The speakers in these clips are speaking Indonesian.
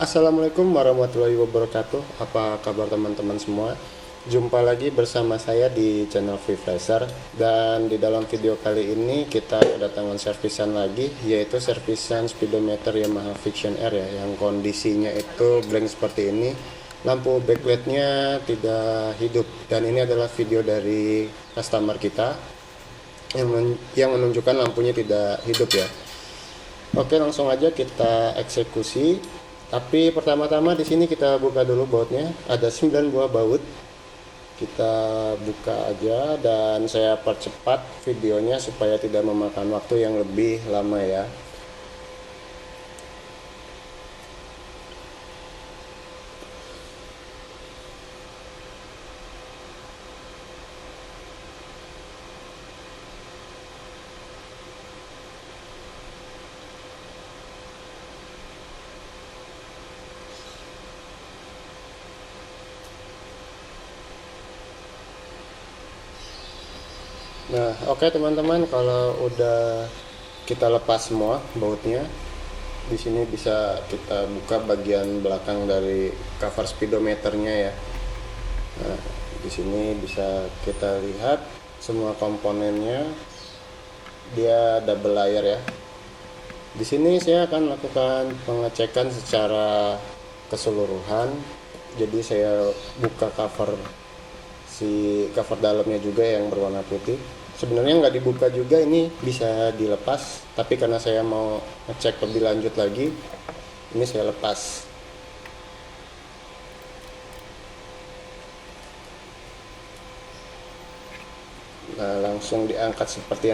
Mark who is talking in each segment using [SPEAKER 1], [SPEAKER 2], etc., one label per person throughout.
[SPEAKER 1] Assalamualaikum warahmatullahi wabarakatuh. Apa kabar teman-teman semua? Jumpa lagi bersama saya di channel Vivlaser. Dan di dalam video kali ini kita kedatangan servisan lagi, yaitu servisan speedometer Yamaha Vision R ya, yang kondisinya itu blank seperti ini. Lampu backlightnya tidak hidup. Dan ini adalah video dari customer kita yang menunjukkan lampunya tidak hidup ya. Oke, langsung aja kita eksekusi. Tapi pertama-tama di sini kita buka dulu bautnya. Ada 9 buah baut. Kita buka aja dan saya percepat videonya supaya tidak memakan waktu yang lebih lama ya. Nah, oke teman-teman, kalau udah kita lepas semua bautnya, di sini bisa kita buka bagian belakang dari cover speedometernya ya. Nah, di sini bisa kita lihat semua komponennya, dia double layer ya. Di sini saya akan lakukan pengecekan secara keseluruhan. Jadi saya buka cover dalamnya juga yang berwarna putih. Sebenarnya nggak dibuka juga, ini bisa dilepas, tapi karena saya mau ngecek lebih lanjut lagi, ini saya lepas. Nah, langsung diangkat seperti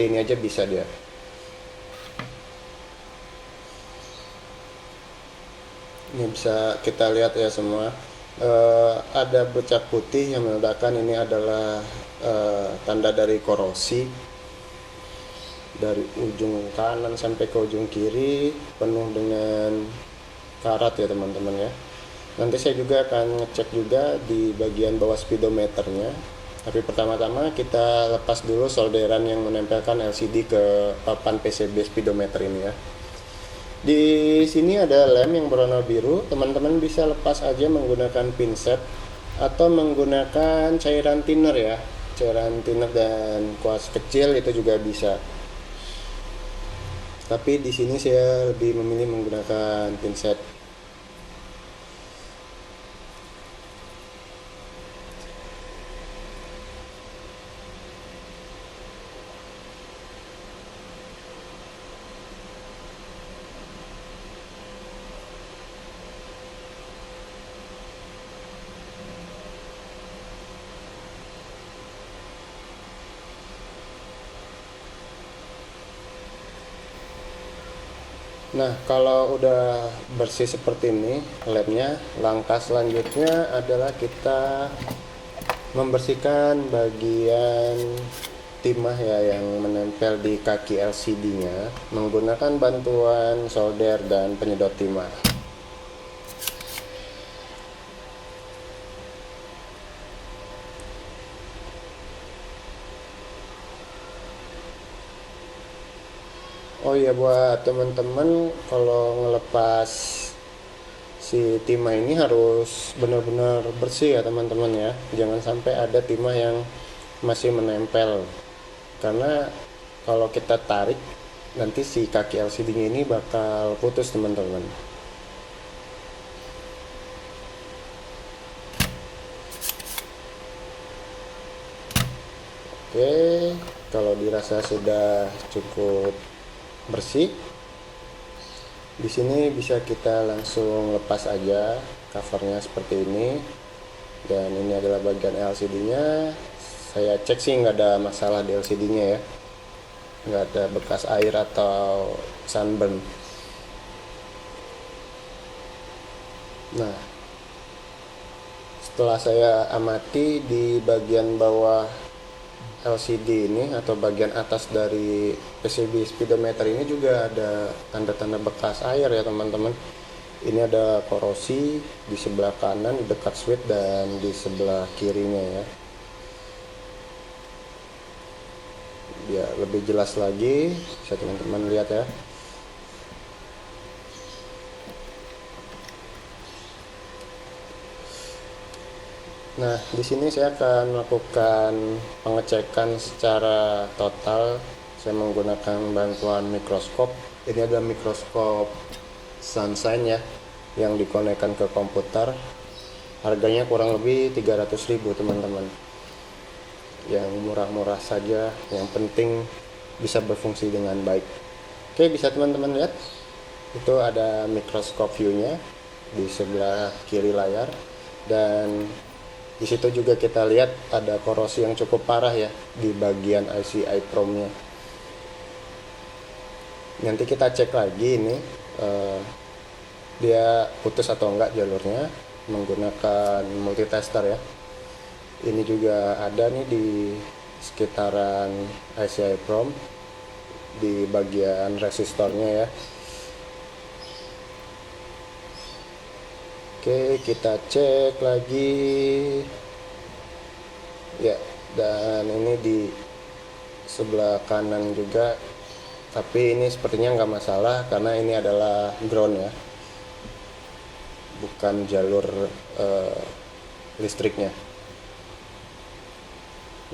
[SPEAKER 1] ini aja bisa dia. Ini bisa kita lihat ya semua. Ada bercak putih yang menandakan ini adalah tanda dari korosi. Dari ujung kanan sampai ke ujung kiri penuh dengan karat ya teman-teman ya. Nanti saya juga akan ngecek juga di bagian bawah speedometernya. Tapi pertama-tama kita lepas dulu solderan yang menempelkan LCD ke papan PCB speedometer ini ya. Di sini ada lem yang berwarna biru, teman-teman bisa lepas aja menggunakan pinset atau menggunakan cairan thinner ya. Cairan thinner dan kuas kecil itu juga bisa. Tapi di sini saya lebih memilih menggunakan pinset. Nah, kalau udah bersih seperti ini lemnya, langkah selanjutnya adalah kita membersihkan bagian timah ya yang menempel di kaki LCD-nya menggunakan bantuan solder dan penyedot timah. Oh iya, buat teman-teman kalau ngelepas si timah ini harus benar-benar bersih ya teman-teman ya. Jangan sampai ada timah yang masih menempel. Karena kalau kita tarik nanti si kaki LCD-nya ini bakal putus teman-teman. Oke, kalau dirasa sudah cukup bersih, di sini bisa kita langsung lepas aja covernya seperti ini. Dan ini adalah bagian LCD-nya. Saya cek sih nggak ada masalah di LCD-nya ya, nggak ada bekas air atau sunburn. Nah, setelah saya amati di bagian bawah LCD ini atau bagian atas dari PCB speedometer ini juga ada tanda-tanda bekas air ya teman-teman. Ini ada korosi di sebelah kanan di dekat switch dan di sebelah kirinya ya. Biar lebih jelas lagi bisa teman-teman lihat ya. Nah, di sini saya akan melakukan pengecekan secara total. Saya menggunakan bantuan mikroskop. Ini adalah mikroskop Sunshine ya, yang dikonekkan ke komputer. Harganya kurang lebih 300.000 teman-teman. Yang murah-murah saja, yang penting bisa berfungsi dengan baik. Oke, bisa teman-teman lihat. Itu ada mikroskop view-nya di sebelah kiri layar, dan di situ juga kita lihat ada korosi yang cukup parah ya di bagian IC EEPROM-nya. Nanti kita cek lagi ini dia putus atau enggak jalurnya menggunakan multitester ya. Ini juga ada nih di sekitaran IC EEPROM di bagian resistornya ya. Oke, kita cek lagi ya, dan ini di sebelah kanan juga, tapi ini sepertinya nggak masalah karena ini adalah ground ya, bukan jalur listriknya.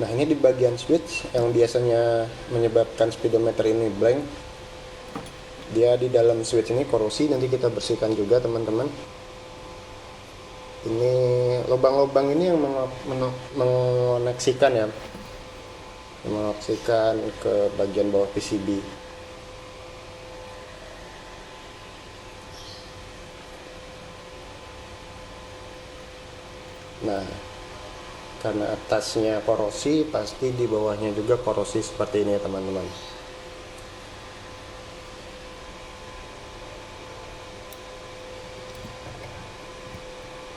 [SPEAKER 1] Nah, ini di bagian switch yang biasanya menyebabkan speedometer ini blank, dia di dalam switch ini korosi, nanti kita bersihkan juga teman-teman. Ini lubang-lubang ini yang mengoneksikan ya, mengoneksikan ke bagian bawah PCB. Nah, karena atasnya korosi, pasti di bawahnya juga korosi seperti ini ya teman-teman.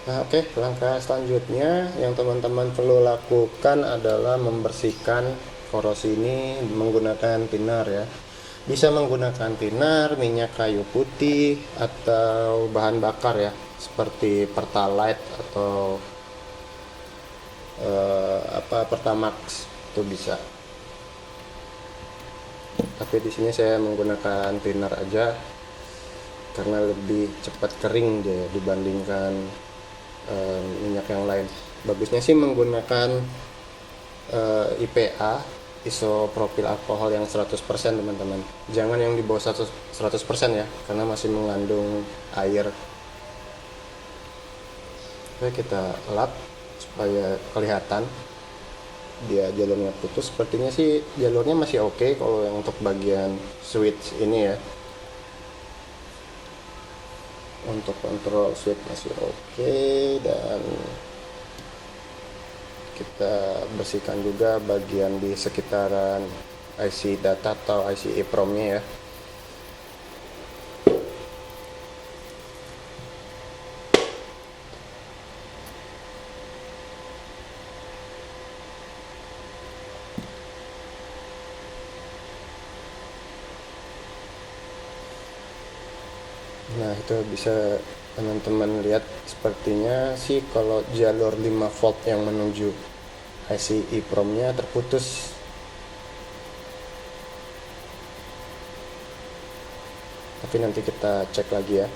[SPEAKER 1] Nah, oke, langkah selanjutnya yang teman-teman perlu lakukan adalah membersihkan korosi ini menggunakan tinar ya. Bisa menggunakan tinar, minyak kayu putih, atau bahan bakar ya, seperti Pertalite atau Pertamax itu bisa. Tapi di sini saya menggunakan tinar aja karena lebih cepat kering dia dibandingkan minyak yang lain. Bagusnya sih menggunakan IPA, isopropil alkohol yang 100% teman-teman. Jangan yang di bawah 100% ya, karena masih mengandung air. Oke, kita lap supaya kelihatan dia jalurnya putus. Sepertinya sih jalurnya masih oke kalau yang untuk bagian switch ini ya. Untuk kontrol switch masih oke, dan kita bersihkan juga bagian di sekitaran IC data atau IC EEPROM-nya ya. Nah, itu bisa teman-teman lihat, sepertinya sih kalau jalur 5 volt yang menuju IC EEPROM-nya terputus. Tapi nanti kita cek lagi ya.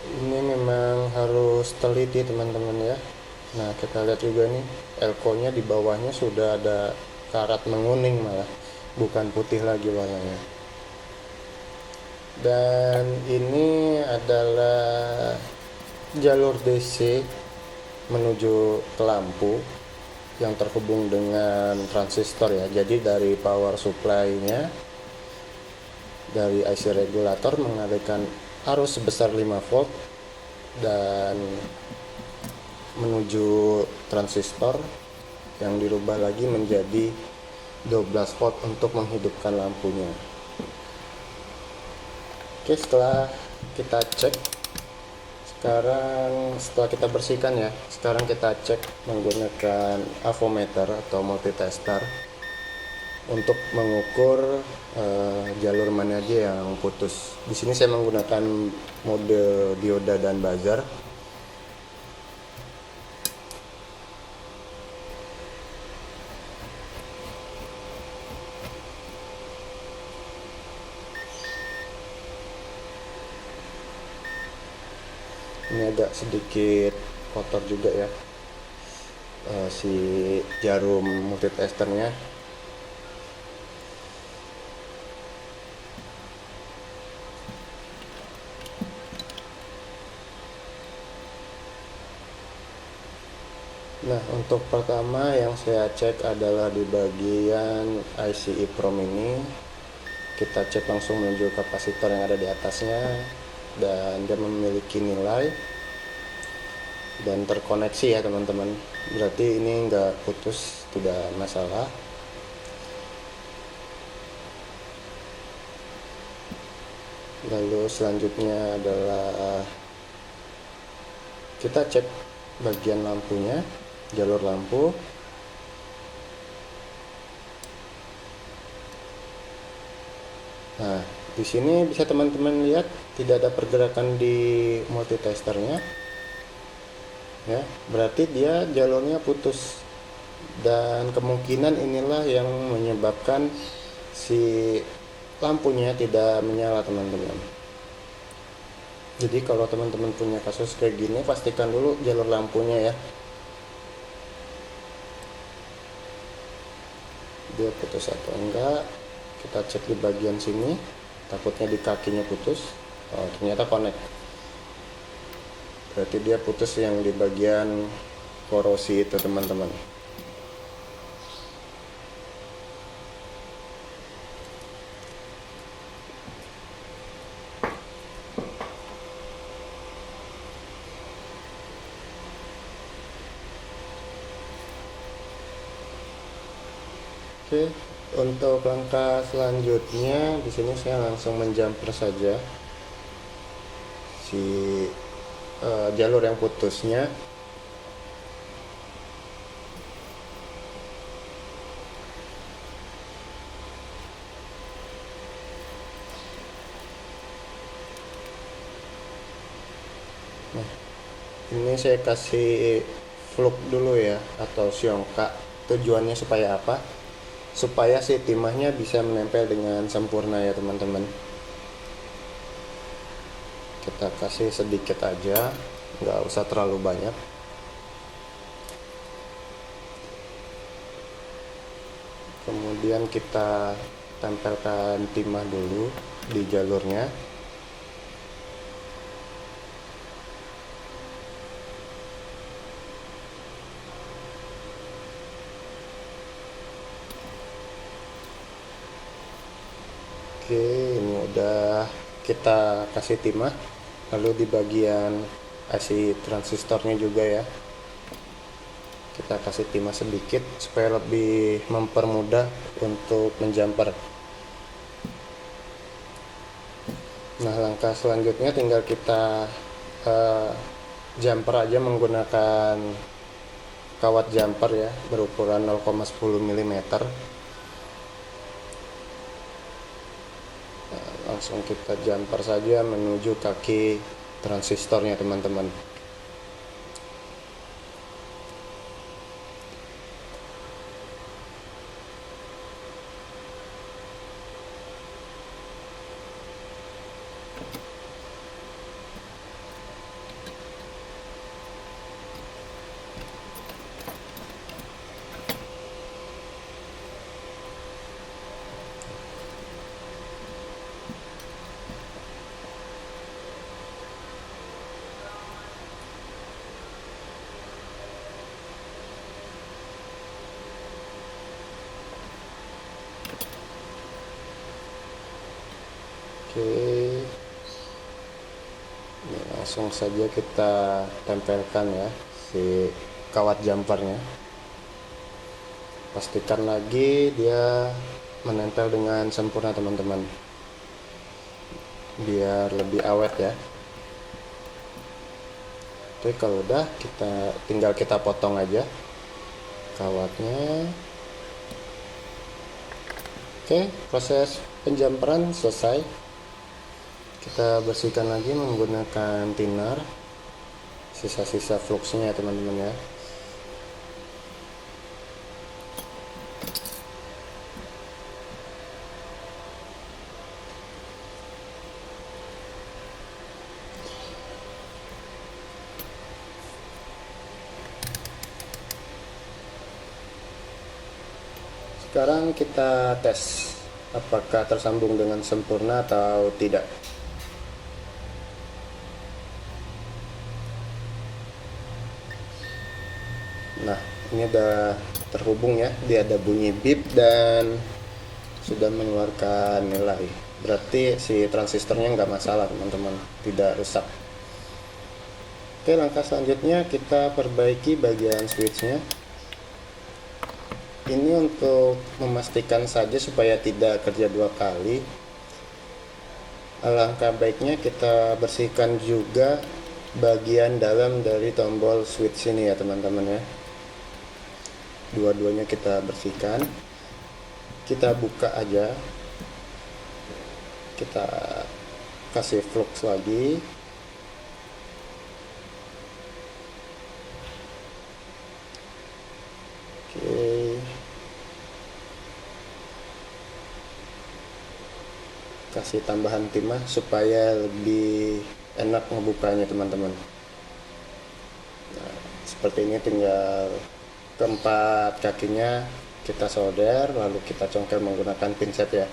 [SPEAKER 1] Ini memang harus teliti teman-teman ya. Nah, kita lihat juga nih elko-nya di bawahnya sudah ada karat menguning, malah bukan putih lagi warnanya. Dan ini adalah jalur DC menuju ke lampu yang terhubung dengan transistor ya. Jadi dari power supply-nya, dari IC regulator mengalirkan arus sebesar 5 volt dan menuju transistor yang dirubah lagi menjadi 12 volt untuk menghidupkan lampunya. Oke, setelah kita cek, setelah kita bersihkan ya, sekarang kita cek menggunakan avometer atau multitester. untuk mengukur jalur mana aja yang putus. Di sini saya menggunakan mode dioda dan buzzer. Ini agak sedikit kotor juga ya, si jarum multitesternya. Nah, untuk pertama yang saya cek adalah di bagian IC EEPROM ini. Kita cek langsung menuju kapasitor yang ada di atasnya, dan dia memiliki nilai dan terkoneksi ya teman-teman. Berarti ini enggak putus, tidak masalah. Lalu selanjutnya adalah kita cek bagian lampunya, jalur lampu. Nah, di sini bisa teman-teman lihat tidak ada pergerakan di multitesternya. Ya, berarti dia jalurnya putus. Dan kemungkinan inilah yang menyebabkan si lampunya tidak menyala, teman-teman. Jadi kalau teman-teman punya kasus kayak gini, pastikan dulu jalur lampunya ya, dia putus atau enggak. Kita cek di bagian sini, takutnya di kakinya putus. Oh, ternyata connect. Berarti dia putus yang di bagian korosi itu, teman-teman. Oke, untuk langkah selanjutnya di sini saya langsung menjumper saja si jalur yang putusnya. Nah, ini saya kasih fluk dulu ya, atau siongka. Tujuannya supaya apa? Supaya si timahnya bisa menempel dengan sempurna ya teman-teman. Kita kasih sedikit aja, nggak usah terlalu banyak. Kemudian kita tempelkan timah dulu di jalurnya. Oke, ini udah kita kasih timah. Lalu di bagian IC transistornya juga ya, kita kasih timah sedikit supaya lebih mempermudah untuk menjumper. Nah, langkah selanjutnya tinggal kita jumper aja menggunakan kawat jumper ya, berukuran 0,10 mm. Langsung kita jumper saja menuju kaki transistornya, teman-teman. Oke, ini langsung saja kita tempelkan ya si kawat jumpernya. Pastikan lagi dia menempel dengan sempurna, teman-teman, biar lebih awet ya. Oke, kalau udah tinggal kita potong aja kawatnya. Oke, proses penjamperan selesai. Kita bersihkan lagi menggunakan thinner sisa-sisa fluxnya ya teman-teman ya. Sekarang kita tes apakah tersambung dengan sempurna atau tidak. Nah, ini udah terhubung ya, dia ada bunyi beep dan sudah mengeluarkan nilai. Berarti si transistornya nggak masalah teman-teman, tidak rusak. Oke, langkah selanjutnya kita perbaiki bagian switchnya. Ini untuk memastikan saja supaya tidak kerja dua kali. Alangkah baiknya kita bersihkan juga bagian dalam dari tombol switch ini ya teman-teman ya. Dua-duanya kita bersihkan. Kita buka aja. Kita kasih flux lagi. Oke. Kasih tambahan timah supaya lebih enak ngebukanya teman-teman. Nah, seperti ini tinggal keempat kakinya kita solder, lalu kita congkel menggunakan pinset ya.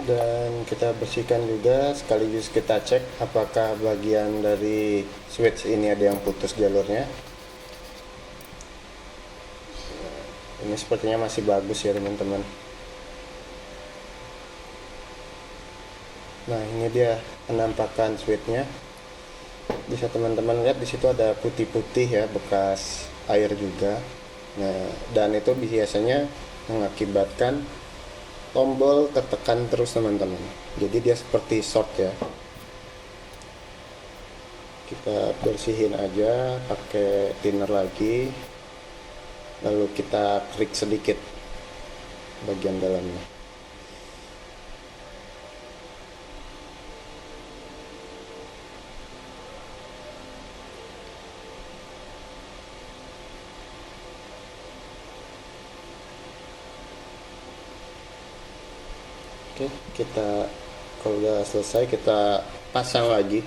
[SPEAKER 1] Dan kita bersihkan juga, sekaligus kita cek apakah bagian dari switch ini ada yang putus jalurnya. Ini sepertinya masih bagus ya teman-teman. Nah, ini dia penampakan switchnya. Bisa teman-teman lihat di situ ada putih-putih ya, bekas air juga. Nah, dan itu biasanya mengakibatkan tombol tertekan terus teman-teman, jadi dia seperti short ya. Kita bersihin aja pakai thinner lagi, lalu kita klik sedikit bagian dalamnya. Oke, kita kalau udah selesai kita pasang lagi.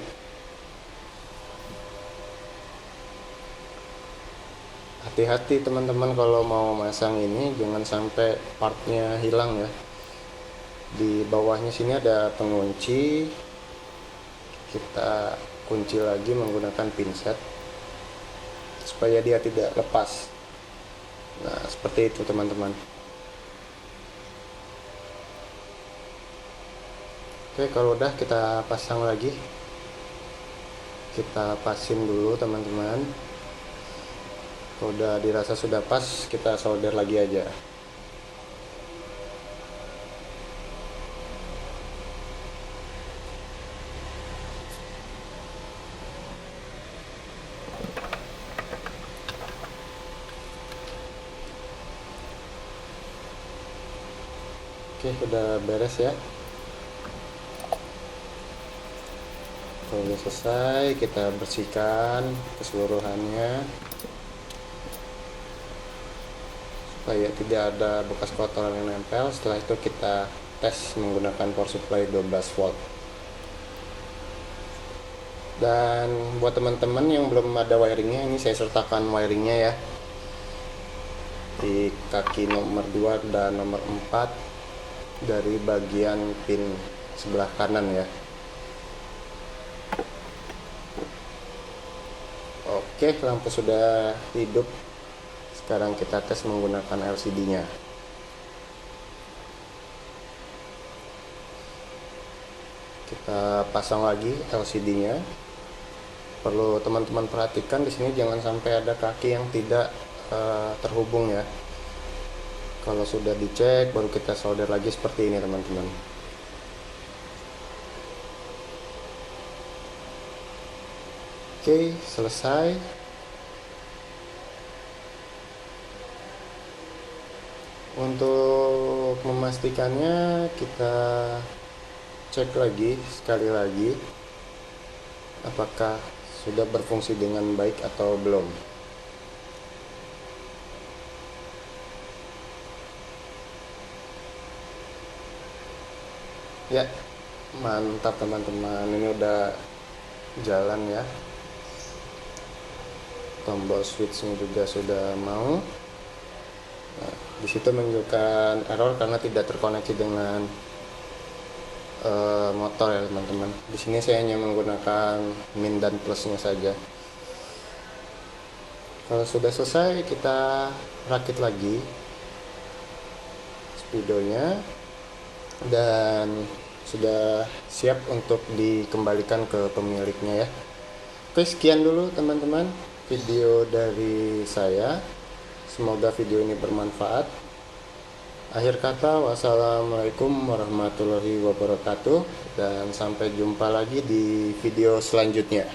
[SPEAKER 1] Hati-hati teman-teman kalau mau masang ini, jangan sampai partnya hilang ya. Di bawahnya sini ada pengunci, kita kunci lagi menggunakan pinset supaya dia tidak lepas. Nah, seperti itu teman-teman. Oke, kalau udah kita pasang lagi. Kita pasin dulu teman-teman. Kalau udah dirasa sudah pas, kita solder lagi aja. Oke, udah beres ya. Kalau udah selesai, kita bersihkan keseluruhannya supaya tidak ada bekas kotoran yang nempel. Setelah itu kita tes menggunakan power supply 12 volt. Dan buat teman-teman yang belum ada wiringnya, ini saya sertakan wiringnya ya di kaki nomor 2 dan nomor 4 dari bagian pin sebelah kanan ya. Oke, lampu sudah hidup. Sekarang kita tes menggunakan LCD-nya. Kita pasang lagi LCD-nya. Perlu teman-teman perhatikan di sini jangan sampai ada kaki yang tidak terhubung ya. Kalau sudah dicek baru kita solder lagi seperti ini teman-teman. Oke, selesai. Untuk memastikannya kita cek lagi sekali lagi apakah sudah berfungsi dengan baik atau belum. Ya, mantap teman-teman, ini udah jalan ya. Tombol switchnya juga sudah mau. Nah, di situ menunjukkan error karena tidak terkoneksi dengan motor ya teman-teman. Di sini saya hanya menggunakan min dan plusnya saja. Kalau sudah selesai kita rakit lagi speedonya dan sudah siap untuk dikembalikan ke pemiliknya ya. Oke, sekian dulu teman-teman video dari saya. Semoga video ini bermanfaat. Akhir kata, wassalamualaikum warahmatullahi wabarakatuh, dan sampai jumpa lagi di video selanjutnya.